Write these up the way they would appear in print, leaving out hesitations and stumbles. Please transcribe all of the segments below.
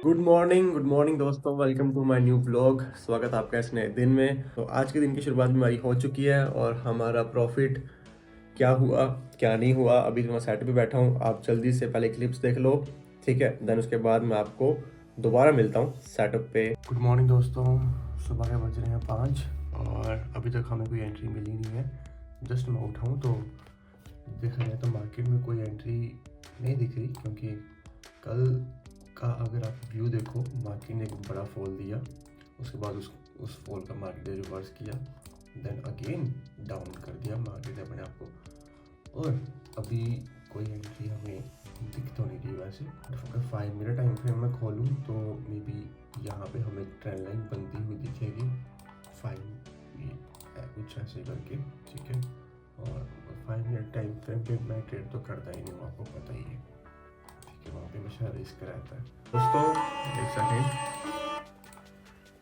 Good morning दोस्तों, welcome to my new blog. स्वागत है आपका इस नए दिन में। तो आज के दिन की शुरुआत भी हमारी हो चुकी है और हमारा प्रॉफिट क्या हुआ क्या नहीं हुआ, अभी तो मैं सेट पे बैठा हूँ। आप जल्दी से पहले क्लिप्स देख लो, ठीक है। देन उसके बाद मैं आपको दोबारा मिलता हूँ सेटअप पे। गुड मॉर्निंग दोस्तों, सुबह के बज रहे हैं 5 और अभी तक हमें कोई एंट्री मिली नहीं है। जस्ट मैं उठा हूँ तो देखा जाए तो मार्केट में कोई एंट्री नहीं दिख रही, क्योंकि कल का अगर आप व्यू देखो, मार्केट ने एक बड़ा फॉल दिया, उसके बाद उस फॉल का मार्केट ने रिवर्स किया, देन अगेन डाउन कर दिया मार्केट ने अपने आप को। और अभी कोई एंट्री हमें दिख तो नहीं रही वैसे। अगर 5 मिनट टाइम फ्रेम में खोलूँ तो मे बी यहाँ पे हमें ट्रेंड लाइन बनती हुई दिखेगी 5 कुछ ऐसे करके, ठीक है। और 5 मिनट टाइम फ्रेम पे मैं ट्रेड तो करता ही नहीं हूँ, आपको पता ही है, ठीक है। वहाँ पे हमेशा रिस्क रहता है। दोस्तों एक सेकेंड,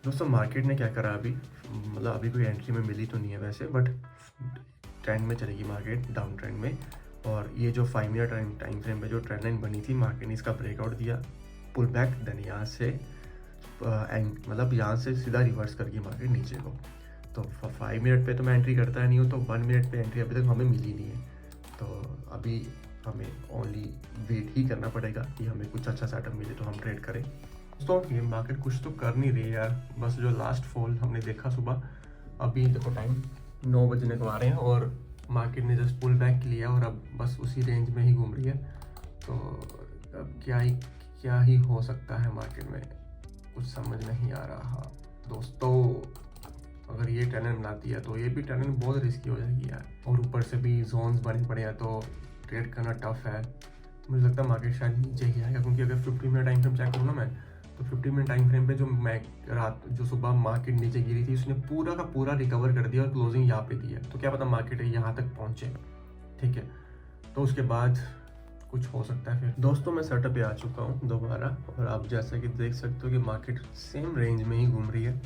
दोस्तों मार्केट ने क्या करा अभी, मतलब अभी कोई एंट्री में मिली तो नहीं है वैसे, बट ट्रेंड में चलेगी मार्केट, डाउन ट्रेंड में। और ये जो 5 मिनट टाइम फ्रेम पे जो ट्रेंड लाइन बनी थी, मार्केट ने इसका ब्रेकआउट दिया, पुल बैक, देन यहाँ से मतलब यहाँ से सीधा रिवर्स कर गई मार्केट नीचे को। तो 5 मिनट पे तो मैं एंट्री करता नहीं हूँ, तो 1 मिनट पे एंट्री अभी तक हमें मिली नहीं है। तो अभी हमें ओनली वेट ही करना पड़ेगा कि हमें कुछ अच्छा सेटअप मिले तो हम ट्रेड करें। दोस्तों ये मार्केट कुछ तो कर नहीं रही यार, बस जो लास्ट फॉल हमने देखा सुबह, अभी देखो टाइम 9 बजने को आ रहे हैं और मार्केट ने जस्ट पुल बैक लिया और अब बस उसी रेंज में ही घूम रही है। तो अब क्या ही हो सकता है मार्केट में, कुछ समझ नहीं आ रहा दोस्तों। अगर ये टैलेंट बनाती है तो ये भी टैलेंट बहुत रिस्की हो जाएगी यार, और ऊपर से भी जोन्स बने पड़े हैं तो ट्रेड करना टफ है। मुझे लगता है मार्केट शायद नीचे ही आएगा, क्योंकि अगर 50 मिनट टाइम फ्रेम चेक करूँ ना मैं, तो 50 मिनट टाइम फ्रेम पे जो सुबह मार्केट नीचे गिरी थी, उसने पूरा का पूरा रिकवर कर दिया और क्लोजिंग यहाँ पे दी है। तो क्या पता मार्केट यहाँ तक पहुँचे, ठीक है। तो उसके बाद कुछ हो सकता है। फिर दोस्तों मैं सेटअप पे आ चुका हूँ दोबारा, और आप जैसा कि देख सकते हो कि मार्केट सेम रेंज में ही घूम रही है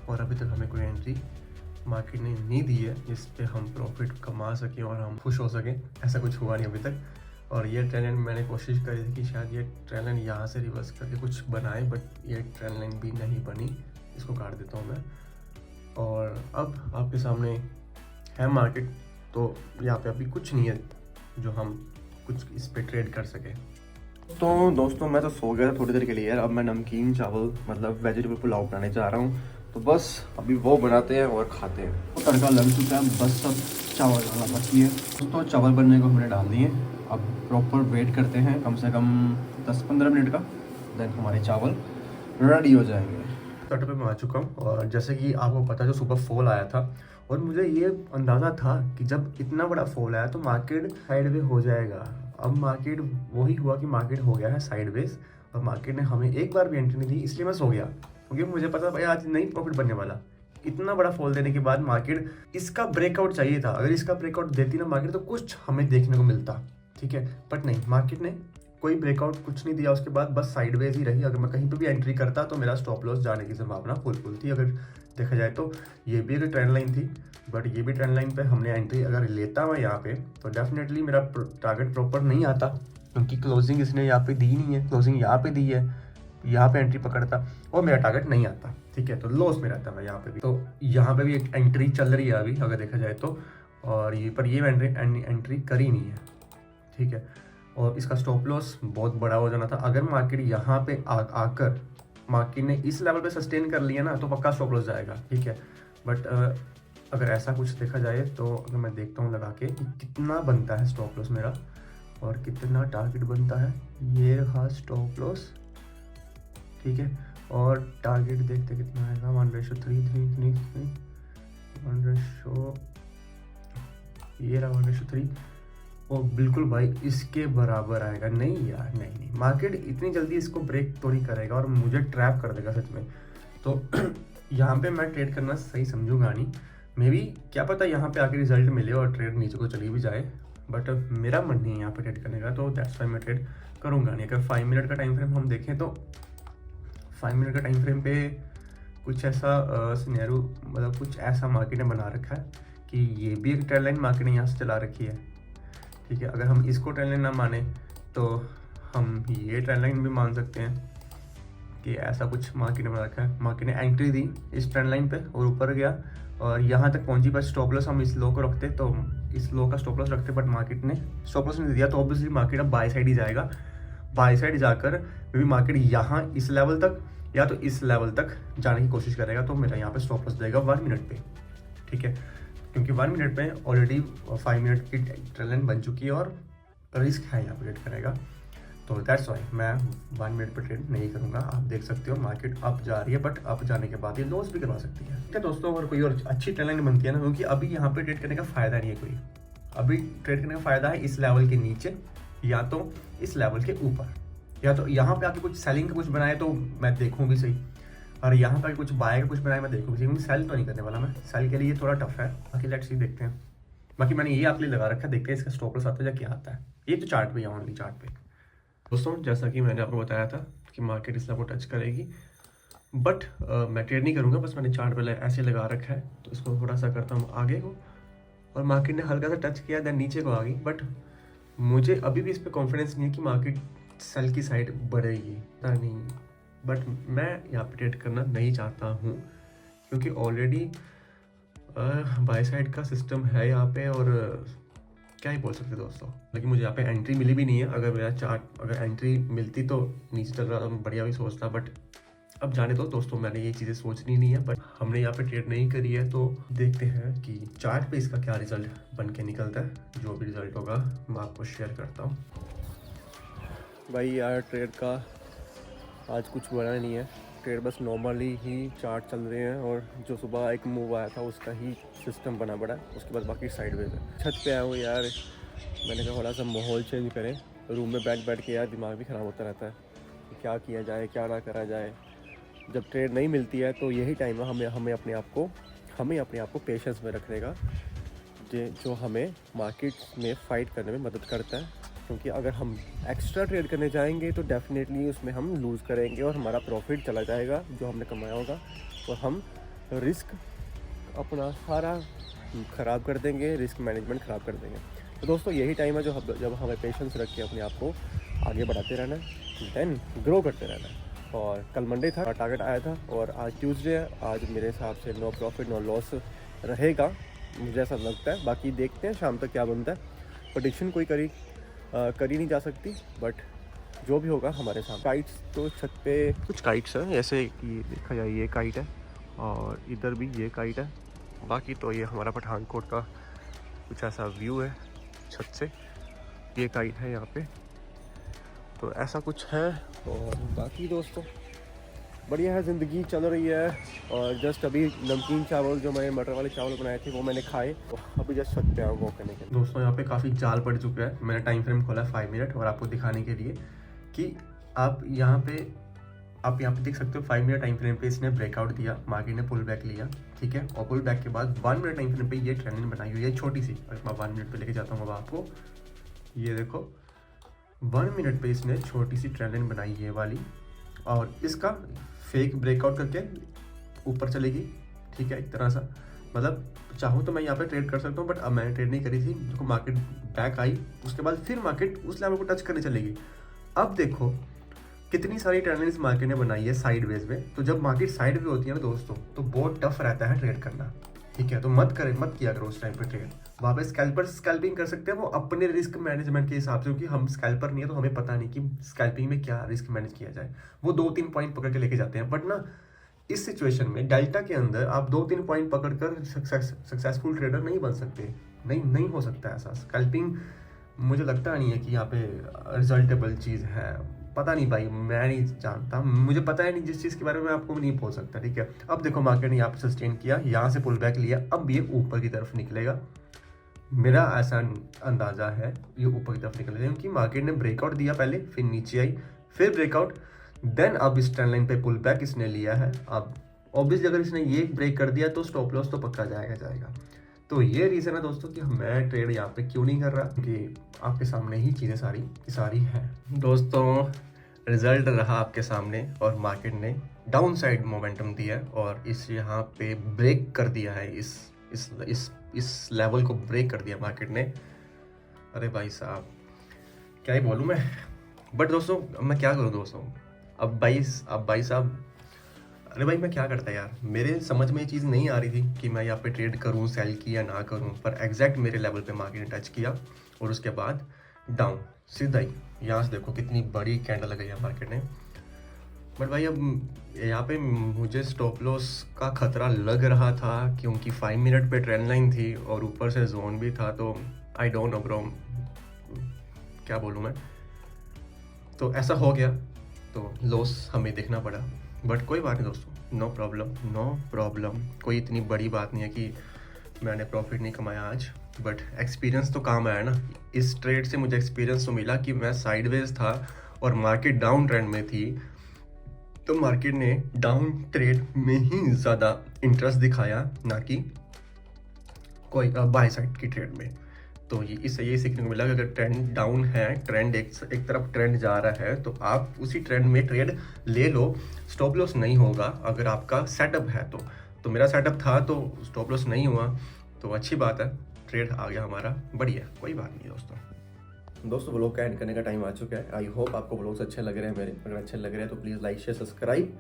और अभी तक हमें कोई एंट्री मार्केट ने नहीं दी है जिस पे हम प्रॉफिट कमा सकें और हम खुश हो सकें। ऐसा कुछ हुआ नहीं अभी तक। और ये ट्रेंड लाइन मैंने कोशिश करी थी कि शायद ये ट्रेंड लाइन यहाँ से रिवर्स करके कुछ बनाए, बट ये ट्रेंड लाइन भी नहीं बनी। इसको काट देता हूँ मैं, और अब आपके सामने है मार्केट। तो यहाँ पे अभी कुछ नहीं है जो हम कुछ इस पे ट्रेड कर सके। तो दोस्तों मैं तो सो गया था थोड़ी देर के लिए यार। अब मैं नमकीन चावल मतलब वेजिटेबल पुलाव बनाने जा रहा हूँ, तो बस अभी वो बनाते हैं और खाते हैं। तो तड़का लग चुका है, बस सब चावल डालना बाकी है। तो चावल बनने को हमने डाल दिए, अब प्रॉपर वेट करते हैं कम से कम 10-15 मिनट का, देन हमारे चावल रेडी हो जाएंगे। तट पे मैं आ चुका हूँ, और जैसे कि आपको पता है जो सुबह फॉल आया था, और मुझे ये अंदाज़ा था कि जब इतना बड़ा फॉल आया तो मार्केट साइडवे हो जाएगा। अब मार्केट वही हुआ कि मार्केट हो गया है साइडवेज, और मार्केट ने हमें एक बार भी एंट्री नहीं दी, इसलिए मैं सो गया, क्योंकि मुझे पता भाई आज नहीं प्रॉफिट बनने वाला। इतना बड़ा फॉल देने के बाद मार्केट इसका ब्रेकआउट चाहिए था, अगर इसका ब्रेकआउट देती ना मार्केट तो कुछ हमें देखने को मिलता, ठीक है। बट नहीं, मार्केट ने कोई ब्रेकआउट कुछ नहीं दिया, उसके बाद बस साइडवेज ही रही। अगर मैं कहीं पे भी एंट्री करता तो मेरा स्टॉप लॉस जाने की संभावना फुल थी। अगर देखा जाए तो ये भी एक ट्रेंड लाइन थी, बट ये भी ट्रेंड लाइन पे हमने एंट्री अगर लेता मैं यहाँ पे तो डेफिनेटली मेरा टारगेट प्रॉपर नहीं आता, क्योंकि क्लोजिंग इसने यहाँ पे दी नहीं है, क्लोजिंग यहाँ पे दी है, यहाँ पे एंट्री पकड़ता और मेरा टारगेट नहीं आता, ठीक है। तो लॉस में रहता मैं यहाँ पे भी। तो यहाँ पे भी एक एंट्री चल रही है अभी अगर देखा जाए तो, और ये पर ये एंट्री करी नहीं है, ठीक है। और इसका स्टॉप लॉस बहुत बड़ा हो जाना था। अगर मार्केट यहाँ पे आकर मार्केट ने इस लेवल पे सस्टेन कर लिया ना तो पक्का स्टॉप लॉस जाएगा, ठीक है। बट अगर ऐसा कुछ देखा जाए तो अगर मैं देखता हूँ लगा के कितना बनता है स्टॉप लॉस मेरा और कितना टारगेट बनता है, ये रहा स्टॉप लॉस, ठीक है। और टारगेट देखते कितना आएगा, 1:3, ये रहा 1:3। और बिल्कुल भाई इसके बराबर आएगा। नहीं यार, नहीं, मार्केट इतनी जल्दी इसको ब्रेक तो नहीं करेगा और मुझे ट्रैप कर देगा सच में। तो यहाँ पे मैं ट्रेड करना सही समझूंगा नहीं, मे बी क्या पता यहाँ पे आके रिजल्ट मिले और ट्रेड नीचे को चली भी जाए, बट मेरा मन नहीं है यहाँ पे ट्रेड करने का, तो दैट्स वाई मैं ट्रेड करूँगा नहीं। अगर 5 मिनट का टाइम फ्रेम हम देखें तो 5 मिनट का टाइम फ्रेम पे कुछ ऐसा सिनेरियो, मतलब कुछ ऐसा मार्केट ने बना रखा है कि ये भी एक ट्रेंड लाइन मार्केट ने यहाँ से चला रखी है, ठीक है। अगर हम इसको ट्रेंड लाइन ना माने तो हम ये ट्रेंड लाइन भी मान सकते हैं, कि ऐसा कुछ मार्केट ने बना रखा है। मार्केट ने एंट्री दी इस ट्रेंड लाइन पे और ऊपर गया और यहाँ तक पहुंची, बस स्टॉप लॉस हम इस लो को रखते तो इस लो का स्टॉप लॉस रखते, बट मार्केट ने स्टॉप लॉस नहीं दिया, तो ऑब्वियसली मार्केट अब बाय साइड ही जाएगा। बाय साइड जाकर भी मार्केट यहाँ इस लेवल तक या तो इस लेवल तक जाने की कोशिश करेगा, तो मेरा यहाँ पे स्टॉप लॉस जाएगा 1 मिनट पे, ठीक है, क्योंकि 1 मिनट पे ऑलरेडी 5 मिनट की ट्रेंड लाइन बन चुकी है और रिस्क है यहाँ पे ट्रेड करेगा, तो दैट्स वाई मैं 1 मिनट पे ट्रेड नहीं करूँगा। आप देख सकते हो मार्केट अप जा रही है, बट अप जाने के बाद ये लॉस भी करवा सकती है। ठीक है दोस्तों, अगर कोई और अच्छी ट्रेंड लाइन बनती है ना, क्योंकि अभी यहाँ पे ट्रेड करने का फ़ायदा नहीं है कोई, अभी ट्रेड करने का फ़ायदा है इस लेवल के नीचे या तो इस लेवल के ऊपर, या तो यहाँ पे आके कुछ सेलिंग का कुछ बनाए तो मैं देखूँ भी सही, और यहाँ पर कुछ बाय का कुछ बनाए मैं देखूँ भी सही, क्योंकि सेल तो नहीं करने वाला मैं, सेल के लिए थोड़ा टफ है। बाकी लेट्स सी देखते हैं। बाकी मैंने ये आपके लिए लगा रखा है, देखते हैं इसका स्टॉप लॉस आता है या क्या आता है। ये तो चार्ट पे, ओनली चार्ट पे दोस्तों, जैसा कि मैंने आपको बताया था कि मार्केट इस लेवल को टच करेगी, बट मैं ट्रेड नहीं करूँगा, बस मैंने चार्ट पे ऐसे लगा रखा है, तो इसको थोड़ा सा करता हूँ आगे को, और मार्केट ने हल्का सा टच किया देन नीचे को आ गई, बट मुझे अभी भी इस पर कॉन्फिडेंस नहीं है कि मार्केट सेल की साइड बढ़ेगी, पता नहीं, बट मैं यहाँ पे ट्रेड करना नहीं चाहता हूँ, क्योंकि ऑलरेडी बाय साइड का सिस्टम है यहाँ पे, और क्या ही बोल सकते दोस्तों। लेकिन मुझे यहाँ पे एंट्री मिली भी नहीं है, अगर मेरा चार्ट अगर एंट्री मिलती तो नीचे चल रहा था मैं बढ़िया भी सोचता, बट अब जाने दो दोस्तों, मैंने ये चीज़ें सोचनी नहीं है, बट हमने यहाँ पे ट्रेड नहीं करी है, तो देखते हैं कि चार्ट पे इसका क्या रिजल्ट बन के निकलता है। जो भी रिजल्ट होगा मैं आपको शेयर करता हूँ। भाई यार ट्रेड का आज कुछ बना नहीं है, ट्रेड बस नॉर्मली ही चार्ट चल रहे हैं, और जो सुबह एक मूव आया था उसका ही सिस्टम बना पड़ा है, उसके बाद बाकी साइडवेज है। छत पे आया हूँ यार, मैंने कहा थोड़ा सा माहौल चेंज करें, रूम में बैठ बैठ के यार दिमाग भी ख़राब होता रहता है कि क्या किया जाए क्या ना करा जाए। जब ट्रेड नहीं मिलती है तो यही टाइम है हमें अपने आप को पेशेंस में रखने का, जो हमें मार्केट में फ़ाइट करने में मदद करता है, क्योंकि अगर हम एक्स्ट्रा ट्रेड करने जाएंगे तो डेफिनेटली उसमें हम लूज़ करेंगे और हमारा प्रॉफिट चला जाएगा जो हमने कमाया होगा, और हम रिस्क अपना सारा ख़राब कर देंगे, रिस्क मैनेजमेंट ख़राब कर देंगे। तो दोस्तों यही टाइम है जब हमें पेशेंस रख के अपने आप को आगे बढ़ाते रहना है, देन ग्रो करते रहना है। और कल मंडे था, टारगेट आया था, और आज ट्यूसडे है, आज मेरे हिसाब से नो प्रॉफिट नो लॉस रहेगा, मुझे ऐसा लगता है। बाकी देखते हैं शाम तक क्या बनता है, प्रेडिक्शन कोई करी नहीं जा सकती, बट जो भी होगा हमारे साथ। काइट्स तो छत पे कुछ काइट्स हैं, ऐसे कि देखा जाए ये काइट है और इधर भी ये काइट है, बाकी तो ये हमारा पठानकोट का कुछ ऐसा व्यू है छत से, ये काइट है यहाँ पे, तो ऐसा कुछ है। और बाकी दोस्तों बढ़िया है, ज़िंदगी चल रही है। और जस्ट अभी नमकीन चावल जो मैंने मटर वाले चावल बनाए थे वो मैंने खाए, तो अभी जस्ट छत पे आऊँ वॉक करने के लिए। दोस्तों यहाँ पे काफ़ी जाल पड़ चुका है, मैंने टाइम फ्रेम खोला 5 मिनट, और आपको दिखाने के लिए कि आप यहाँ पे देख सकते हो 5 मिनट टाइम फ्रेम पे इसने ब्रेकआउट दिया, मार्केट ने पुल बैक लिया, ठीक है, और पुल बैक के बाद 1 मिनट टाइम फ्रेम पे ये ट्रेंड बनाई हुई है छोटी सी, अगर मैं 1 मिनट पे लेके जाता हूँ अब आपको, ये देखो 1 मिनट पे इसने छोटी सी ट्रेंड लाइन बनाई है वाली, और इसका फेक ब्रेकआउट करके ऊपर चलेगी, ठीक है, एक तरह सा, मतलब चाहूँ तो मैं यहाँ पे ट्रेड कर सकता हूँ, बट अब मैंने ट्रेड नहीं करी थी, देखो मार्केट बैक आई, उसके बाद फिर मार्केट उस लेवल को टच करने चलेगी। अब देखो कितनी सारी ट्रेंड लाइन मार्केट ने बनाई है साइडवेज में, तो जब मार्केट साइड में होती है ना दोस्तों, तो बहुत टफ रहता है ट्रेड करना, ठीक है, तो मत किया करो उस टाइम पे ट्रेड। वहाँ पे स्कैल्पिंग कर सकते हैं वो अपने रिस्क मैनेजमेंट के हिसाब से, क्योंकि हम स्कैल्पर नहीं है तो हमें पता नहीं कि स्कैल्पिंग में क्या रिस्क मैनेज किया जाए, वो 2-3 पॉइंट पकड़ के लेके जाते हैं, बट ना इस सिचुएशन में डेल्टा के अंदर आप 2-3 पॉइंट पकड़कर सक्सेसफुल ट्रेडर नहीं बन सकते, नहीं हो सकता ऐसा। स्कैल्पिंग मुझे लगता नहीं है कि यहाँ पे रिजल्टेबल चीज़ है, पता नहीं भाई, मैं नहीं जानता, मुझे पता है नहीं, जिस चीज़ के बारे में आपको भी नहीं बोल सकता, ठीक है। अब देखो मार्केट ने यहाँ पे सस्टेन किया, यहाँ से पुल बैक लिया, अब ये ऊपर की तरफ निकलेगा, मेरा ऐसा अंदाज़ा है ये ऊपर की तरफ निकलेगा, क्योंकि मार्केट ने ब्रेकआउट दिया पहले, फिर नीचे आई, फिर ब्रेकआउट, देन अब इस ट्रेंड लाइन पे पुल बैक इसने लिया है। अब ऑब्वियसली अगर इसने ये ब्रेक कर दिया तो स्टॉप लॉस तो पक्का जाएगा। तो ये रीज़न है दोस्तों कि मैं ट्रेड यहाँ पे क्यों नहीं कर रहा, क्योंकि आपके सामने ही चीज़ें सारी हैं। दोस्तों रिजल्ट रहा आपके सामने, और मार्केट ने डाउन साइड मोमेंटम दिया और इस यहाँ पे ब्रेक कर दिया है, इस लेवल को ब्रेक कर दिया मार्केट ने। अरे भाई साहब क्या ही बोलूँ मैं, बट दोस्तों मैं क्या करूँ दोस्तों, अब भाई साहब, अरे भाई मैं क्या करता यार, मेरे समझ में ये चीज़ नहीं आ रही थी कि मैं यहाँ पे ट्रेड करूँ, सेल की या ना करूँ, पर एग्जैक्ट मेरे लेवल पे मार्केट ने टच किया और उसके बाद डाउन सीधा ही। यहाँ से देखो कितनी बड़ी कैंडल लगाई है मार्केट ने। बट भाई अब यहाँ पे मुझे स्टॉप लॉस का खतरा लग रहा था क्योंकि 5 मिनट पे ट्रेंड लाइन थी और ऊपर से जोन भी था, तो आई डोंट नो ब्रो, क्या बोलूँ मैं। तो ऐसा हो गया, तो लॉस हमें देखना पड़ा, बट कोई बात नहीं दोस्तों, नो प्रॉब्लम नो प्रॉब्लम। कोई इतनी बड़ी बात नहीं है कि मैंने प्रॉफिट नहीं कमाया आज, बट एक्सपीरियंस तो काम आया ना। इस ट्रेड से मुझे एक्सपीरियंस तो मिला कि मैं साइडवेज था और मार्केट डाउन ट्रेंड में थी, तो मार्केट ने डाउन ट्रेड में ही ज़्यादा इंटरेस्ट दिखाया, ना कि कोई बाय साइड की ट्रेड में। तो ये सीखने को मिला कि अगर ट्रेंड डाउन है, ट्रेंड एक तरफ ट्रेंड जा रहा है, तो आप उसी ट्रेंड में ट्रेड ले लो, स्टॉप लॉस नहीं होगा अगर आपका सेटअप है तो मेरा सेटअप था तो स्टॉप लॉस नहीं हुआ, तो अच्छी बात है, ट्रेड आ गया हमारा, बढ़िया, कोई बात नहीं दोस्तों व्लॉग का एंड करने का टाइम आ चुका है। आई होप आपको व्लॉग्स अच्छे लग रहे हैं मेरे, अगर अच्छे लग रहे हैं तो please like share subscribe,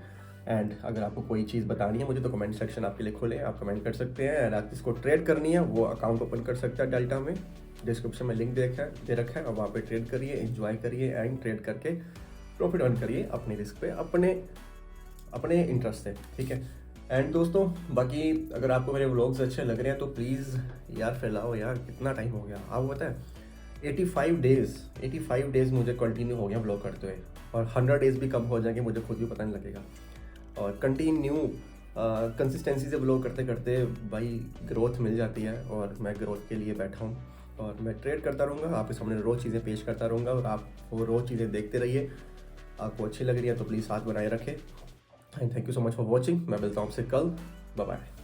and अगर आपको कोई चीज़ बतानी है मुझे तो कमेंट सेक्शन आपके लिए खुले हैं, आप कमेंट कर सकते हैं। एंड आप इसको ट्रेड करनी है वो अकाउंट ओपन कर सकते हैं डेल्टा में, डिस्क्रिप्शन में लिंक दे रखा है, और वहाँ पे ट्रेड करिए, एंजॉय करिए एंड ट्रेड करके प्रॉफिट अर्न करिए अपने रिस्क पे, अपने इंटरेस्ट से, ठीक है। एंड दोस्तों बाकी अगर आपको मेरे व्लॉग्स अच्छे लग रहे हैं तो प्लीज़ यार फैलाओ यार, कितना टाइम हो गया आपको पता है, 85 डेज़ मुझे कंटिन्यू हो गया व्लॉग करते हुए, और 100 डेज़ भी कम हो जाएंगे, मुझे खुद भी पता नहीं लगेगा। और कंटिन्यू कंसिस्टेंसी से व्लॉग करते करते भाई ग्रोथ मिल जाती है, और मैं ग्रोथ के लिए बैठा हूँ और मैं ट्रेड करता रहूँगा, आपके सामने रोज़ चीज़ें पेश करता रहूँगा, और आप वो रोज़ चीज़ें देखते रहिए। आपको अच्छी लग रही है तो प्लीज़ हाथ बनाए रखें। And thank you so much for watching. मैं मिलता हूँ आपसे कल, बाय बाय।